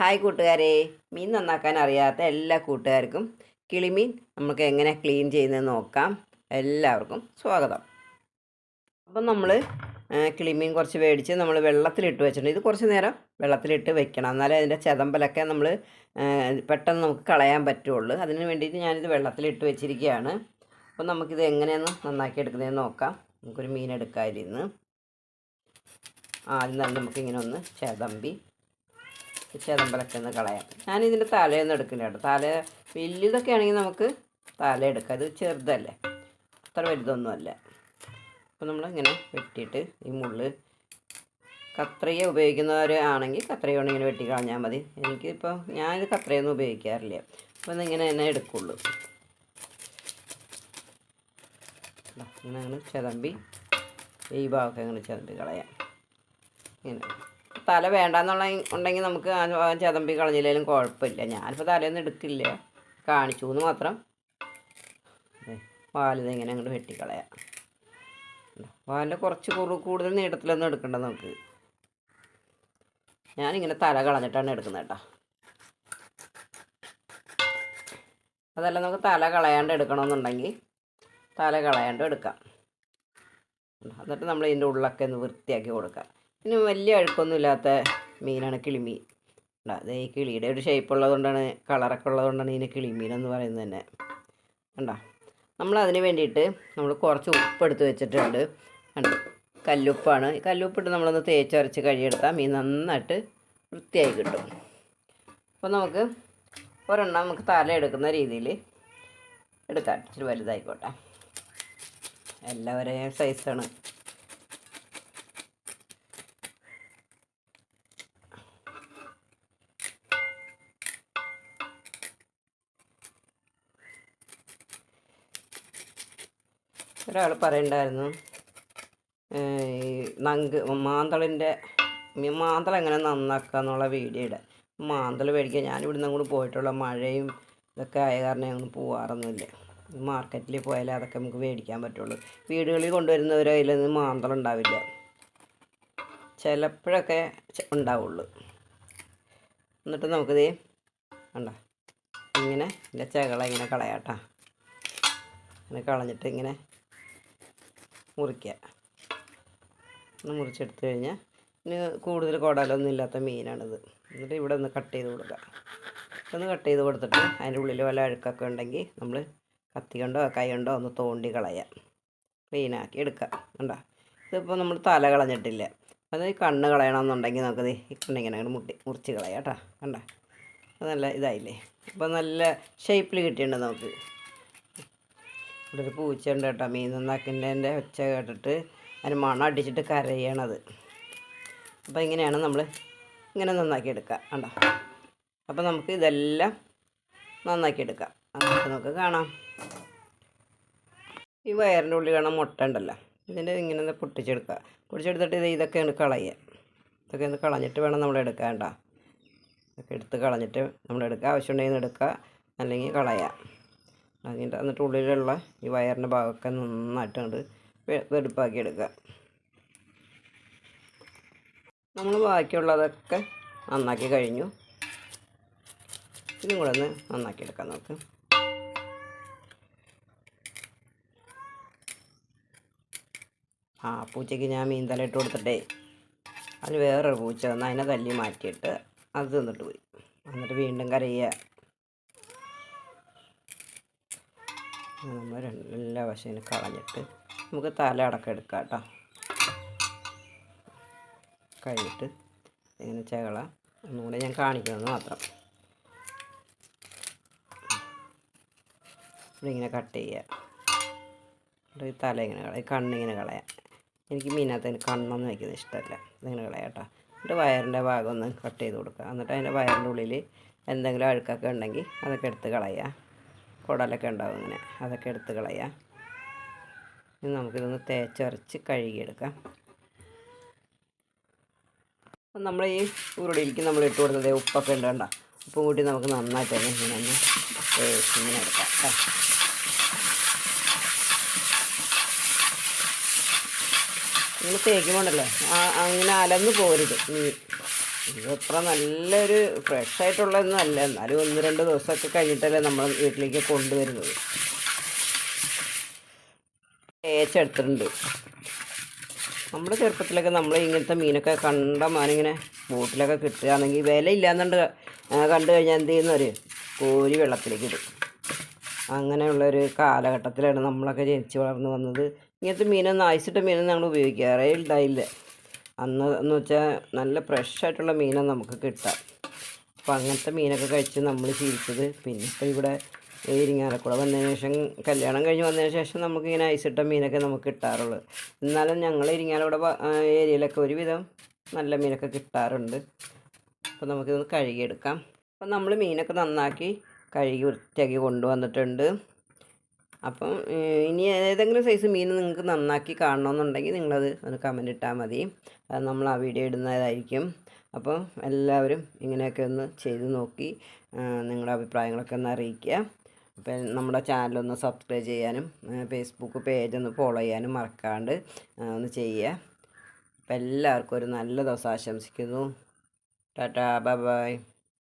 Hi കൂട്ടുകാരെ, മീൻ നന്നാക്കാൻ അറിയാത്ത എല്ലാ കൂട്ടുകാർക്കും കിളിമീൻ നമുക്ക് എങ്ങനെ ക്ലീൻ ചെയ്യുന്നത് നോക്കാം. എല്ലാവർക്കും സ്വാഗതം. അപ്പം നമ്മൾ കിളിമീൻ കുറച്ച് മേടിച്ച് നമ്മൾ വെള്ളത്തിലിട്ട് വെച്ചിട്ടുണ്ട്. ഇത് കുറച്ച് നേരം വെള്ളത്തിലിട്ട് വെക്കണം, എന്നാലേ അതിൻ്റെ ചെതമ്പലൊക്കെ നമ്മൾ പെട്ടെന്ന് നമുക്ക് കളയാൻ പറ്റുള്ളൂ. അതിന് വേണ്ടിയിട്ട് ഞാനിത് വെള്ളത്തിലിട്ട് വെച്ചിരിക്കുകയാണ്. അപ്പം നമുക്കിത് എങ്ങനെയാണ് നന്നാക്കി എടുക്കുന്നതെന്ന് നോക്കാം. നമുക്കൊരു മീൻ എടുക്കാതിരുന്ന് ആദ്യം തന്നെ നമുക്കിങ്ങനെ ഒന്ന് ചെതമ്പലൊക്കെ ഒന്ന് കളയാം. ഞാനിതിൻ്റെ തലയൊന്നും എടുക്കില്ല കേട്ടോ. തല വലിയതൊക്കെ ആണെങ്കിൽ നമുക്ക് തല എടുക്കാം. ഇത് ചെറുതല്ലേ, അത്ര വലുതൊന്നുമല്ല. അപ്പോൾ നമ്മളിങ്ങനെ വെട്ടിയിട്ട് ഈ മുള്ള് കത്രിക ഉപയോഗിക്കുന്നവർ ആണെങ്കിൽ കത്രിക കൊണ്ട് ഇങ്ങനെ വെട്ടി കളഞ്ഞാൽ മതി. എനിക്കിപ്പോൾ ഞാനിത് കത്രികയൊന്നും ഉപയോഗിക്കാറില്ല. അപ്പോൾ ഇതിങ്ങനെ തന്നെ എടുക്കുള്ളൂ. ഇങ്ങനെ അങ്ങനെ ചെതമ്പി ഈ ഭാഗമൊക്കെ അങ്ങനെ ചെതമ്പി കളയാം. ഇങ്ങനെ തല വേണ്ടാന്നുള്ള ഉണ്ടെങ്കിൽ നമുക്ക് ചെതമ്പി കളഞ്ഞില്ലെങ്കിലും കുഴപ്പമില്ല. ഞാനിപ്പോൾ തലയൊന്നും എടുക്കില്ല, കാണിച്ചു എന്ന് മാത്രം. വാലിതിങ്ങനെ അങ്ങോട്ട് വെട്ടിക്കളയാം. വാലിൻ്റെ കുറച്ച് കൂടുതൽ നീളത്തിലൊന്നും എടുക്കണ്ട നമുക്ക്. ഞാനിങ്ങനെ തല കളഞ്ഞിട്ടാണ് എടുക്കുന്നത് കേട്ടോ. അതല്ല നമുക്ക് തല കളയാണ്ട് എടുക്കണമെന്നുണ്ടെങ്കിൽ തല കളയാണ്ട് എടുക്കാം. എന്നിട്ട് നമ്മൾ ഇതിൻ്റെ ഉള്ളൊക്കെ ഒന്ന് വൃത്തിയാക്കി കൊടുക്കാം. പിന്നെ വലിയ അഴുക്കൊന്നും ഇല്ലാത്ത മീനാണ് കിളിമീൻ. അത് ഈ കിളിയുടെ ഒരു ഷേപ്പ് ഉള്ളതുകൊണ്ടാണ്, കളറൊക്കെ ഉള്ളതുകൊണ്ടാണ് ഇതിന് കിളിമീൻ എന്ന് പറയുന്നത് തന്നെ. കണ്ടോ, നമ്മളതിന് വേണ്ടിയിട്ട് നമ്മൾ കുറച്ച് ഉപ്പെടുത്ത് വെച്ചിട്ടുണ്ട്. കണ്ടോ, കല്ലുപ്പാണ്. കല്ലുപ്പിട്ട് നമ്മളൊന്ന് തേച്ചരച്ച് കഴുകിയെടുത്താൽ മീൻ നന്നായിട്ട് വൃത്തിയായി കിട്ടും. അപ്പോൾ നമുക്ക് ഒരെണ്ണം നമുക്ക് തല എടുക്കുന്ന രീതിയിൽ എടുക്കാം. ഇച്ചിരി വലുതായിക്കോട്ടെ, എല്ലാം ഒരേ സൈസാണ്. ഒരാൾ പറയണ്ടായിരുന്നു മാന്തൾ എങ്ങനെ നന്നാക്കുക എന്നുള്ള വീഡിയോ ഇടാൻ. മാന്തൾ മേടിക്കാൻ ഞാനിവിടുന്ന് അങ്ങോട്ട് പോയിട്ടുള്ള മഴയും ഇതൊക്കെ ആയ കാരണം ഞങ്ങൾ പോകാറൊന്നുമില്ല. മാർക്കറ്റിൽ പോയാലേ അതൊക്കെ നമുക്ക് മേടിക്കാൻ പറ്റുള്ളൂ. വീടുകളിൽ കൊണ്ടുവരുന്നവർ അതിലൊന്നും മാന്തൾ ഉണ്ടാവില്ല, ചിലപ്പോഴൊക്കെ ഉണ്ടാവുള്ളൂ. എന്നിട്ട് നമുക്കിത് കണ്ടോ ഇങ്ങനെ ഇതിൻ്റെ ചകള ഇങ്ങനെ കളയാട്ടോ. ഇങ്ങനെ കളഞ്ഞിട്ട് ഇങ്ങനെ മുറിക്കുക. ഒന്ന് മുറിച്ചെടുത്ത് കഴിഞ്ഞാൽ ഇനി കൂടുതൽ കുടലൊന്നും ഇല്ലാത്ത മീനാണിത്. എന്നിട്ട് ഇവിടെ ഒന്ന് കട്ട് ചെയ്ത് കൊടുക്കുക. ഒന്ന് കട്ട് ചെയ്ത് കൊടുത്തിട്ട് അതിൻ്റെ ഉള്ളിൽ വല്ല അഴുക്കൊക്കെ ഉണ്ടെങ്കിൽ നമ്മൾ കത്തി കൊണ്ടോ കൈ കൊണ്ടോ ഒന്ന് തോണ്ടി കളയാം, ക്ലീനാക്കി എടുക്കുക. കണ്ടോ, ഇതിപ്പോൾ നമ്മൾ തല കളഞ്ഞിട്ടില്ല. അത് ഈ കണ്ണ് കളയണമെന്നുണ്ടെങ്കിൽ നമുക്കത് ഈ കണ്ണിങ്ങനെ മുറിച്ച് കളയാം കേട്ടോ. കണ്ടോ, അത് നല്ല ഇതായില്ലേ. അപ്പോൾ നല്ല ഷേപ്പിൽ കിട്ടിയിട്ടുണ്ട് നമുക്ക്. ഇവിടെ ഒരു പൂച്ച ഉണ്ട് കേട്ടോ. മീൻ നന്നാക്കിൻ്റെ ഒച്ച കേട്ടിട്ട് അതിന് മണം അടിച്ചിട്ട് കരയണത്. അപ്പോൾ ഇങ്ങനെയാണ് നമ്മൾ ഇങ്ങനെ നന്നാക്കി എടുക്കുക. കണ്ടോ, അപ്പോൾ നമുക്ക് ഇതെല്ലാം നന്നാക്കി എടുക്കാം. എന്നിട്ട് നമുക്ക് കാണാം. ഈ വയറിൻ്റെ ഉള്ളിൽ കാണാൻ മുട്ട ഉണ്ടല്ലോ, ഇതിൻ്റെ ഇങ്ങനെ പൊട്ടിച്ചെടുത്തിട്ട് ഇതൊക്കെയാണ് കളയുക. ഇതൊക്കെ ഒന്ന് കളഞ്ഞിട്ട് വേണം നമ്മൾ എടുക്കാൻ. കേട്ടോ, ഇതൊക്കെ എടുത്ത് കളഞ്ഞിട്ട് നമ്മളെടുക്കുക. ആവശ്യമുണ്ടെങ്കിൽ എടുക്കുക, അല്ലെങ്കിൽ കളയാം. എന്നിട്ട് ഉള്ളിലുള്ള ഈ വയറിൻ്റെ ഭാഗമൊക്കെ നന്നായിട്ട് കണ്ട് വെടുപ്പാക്കി എടുക്കുക. നമ്മൾ ബാക്കിയുള്ളതൊക്കെ നന്നാക്കി കഴിഞ്ഞു. ഇതും കൂടെ ഒന്ന് നന്നാക്കി എടുക്കാം നമുക്ക്. പൂച്ചയ്ക്ക് ഞാൻ മീൻ തല ഇട്ട് കൊടുത്തിട്ടേ അതിന് വേറൊരു പൂച്ച വന്ന് അതിനെ തല്ലി മാറ്റിയിട്ട് അത് തിന്നിട്ട് പോയി. എന്നിട്ട് വീണ്ടും കരയുക. നമ്മൾ എല്ലാ വശവും കളഞ്ഞിട്ട് നമുക്ക് തല അടക്കം എടുക്കാം കേട്ടോ. കഴിഞ്ഞിട്ട് ഇങ്ങനെ ചകള ഒന്നുകൂടെ ഞാൻ കാണിക്കണമെന്ന് മാത്രം. ഇങ്ങനെ കട്ട് ചെയ്യുക. ഈ തല ഇങ്ങനെ കളയാം, കണ്ണിങ്ങനെ കളയാം. എനിക്ക് മീനകത്ത് കണ്ണൊന്നും വയ്ക്കുന്നത് ഇഷ്ടമല്ല. ഇതിങ്ങനെ കളയാം കേട്ടോ. എന്നിട്ട് വയറിൻ്റെ ഭാഗം ഒന്ന് കട്ട് ചെയ്ത് കൊടുക്കുക. എന്നിട്ട് അതിൻ്റെ വയറിൻ്റെ ഉള്ളിൽ എന്തെങ്കിലും അഴുക്കൊക്കെ ഉണ്ടെങ്കിൽ അതൊക്കെ എടുത്ത് കളയുക. കുടലൊക്കെ ഉണ്ടാവും ഇങ്ങനെ, അതൊക്കെ എടുത്ത് കളയാം. ഇനി നമുക്കിതൊന്ന് തേച്ചരച്ച് കഴുകിയെടുക്കാം. അപ്പം നമ്മൾ ഈ ഉരുളിയിലേക്ക് നമ്മൾ ഇട്ട് കൊടുത്തത് ഉപ്പൊക്കെ ഉണ്ട്. കണ്ടോ, ഉപ്പും കൂട്ടി നമുക്ക് നന്നായിട്ട് തന്നെ ഇങ്ങനെ ഒന്ന് ഇങ്ങനെ എടുക്കാം കേട്ടോ. ഇങ്ങനെ തേക്കുമ്പോണ്ടല്ലോ അങ്ങനെ അലന്ന് പോരുത് മീൻ. ഇതത്ര നല്ലൊരു ഫ്രഷായിട്ടുള്ളതൊന്നും അല്ല, എന്നാലും 1-2 ദിവസമൊക്കെ കഴിഞ്ഞിട്ടല്ലേ നമ്മൾ വീട്ടിലേക്ക് കൊണ്ടുവരുന്നത്. തേച്ചെടുത്തിട്ടുണ്ട്. നമ്മുടെ ചെറുപ്പത്തിലൊക്കെ നമ്മൾ ഇങ്ങനത്തെ മീനൊക്കെ കണ്ട മാനിങ്ങനെ ബോട്ടിലൊക്കെ കിട്ടുകയാണെങ്കിൽ വില ഇല്ലാന്നുണ്ട് കണ്ടു കഴിഞ്ഞാൽ എന്ത് ചെയ്യുന്നവർ കോരി വെള്ളത്തിലേക്ക് ഇടും. അങ്ങനെയുള്ളൊരു കാലഘട്ടത്തിലാണ് നമ്മളൊക്കെ ജനിച്ച് വളർന്ന് വന്നത്. ഇങ്ങനത്തെ മീനൊന്നും ഐസിട്ട മീനൊന്നും ഞങ്ങൾ ഉപയോഗിക്കാറേ ഉണ്ടായില്ല. അന്ന് എന്ന് വെച്ചാൽ നല്ല ഫ്രഷായിട്ടുള്ള മീനാണ് നമുക്ക് കിട്ടുക. അപ്പോൾ അങ്ങനത്തെ മീനൊക്കെ കഴിച്ച് നമ്മൾ ശീലിച്ചത്. പിന്നെ ഇപ്പോൾ ഇവിടെ ഇരിങ്ങാലക്കുട വന്നതിന് ശേഷം, കല്യാണം കഴിഞ്ഞ് വന്നതിന് ശേഷം നമുക്കിങ്ങനെ ഐസിട്ട മീനൊക്കെ നമുക്ക് കിട്ടാറുള്ളത്. എന്നാലും ഞങ്ങൾ ഇരിങ്ങാലക്കുട ഏരിയയിലൊക്കെ ഒരുവിധം നല്ല മീനൊക്കെ കിട്ടാറുണ്ട്. അപ്പോൾ നമുക്കിതൊന്ന് കഴുകിയെടുക്കാം. അപ്പം നമ്മൾ മീനൊക്കെ നന്നാക്കി കഴുകി വൃത്തിയാക്കി കൊണ്ടുവന്നിട്ടുണ്ട്. അപ്പം ഇനി ഏതെങ്കിലും സൈസ് മീൻ നിങ്ങൾക്ക് നന്നാക്കി കാണണമെന്നുണ്ടെങ്കിൽ നിങ്ങളത് ഒന്ന് കമൻറ്റ് ഇട്ടാൽ മതി. അത് നമ്മൾ ആ വീഡിയോ ഇടുന്നതായിരിക്കും. അപ്പം എല്ലാവരും ഇങ്ങനെയൊക്കെ ഒന്ന് ചെയ്ത് നോക്കി നിങ്ങളുടെ അഭിപ്രായങ്ങളൊക്കെ ഒന്ന് അറിയിക്കുക. അപ്പം നമ്മുടെ ചാനലൊന്ന് സബ്സ്ക്രൈബ് ചെയ്യാനും ഫേസ്ബുക്ക് പേജ് ഒന്ന് ഫോളോ ചെയ്യാനും മറക്കാണ്ട് ഒന്ന് ചെയ്യുക. അപ്പം എല്ലാവർക്കും ഒരു നല്ല ദിവസം ആശംസിക്കുന്നു. Tata, bye bye.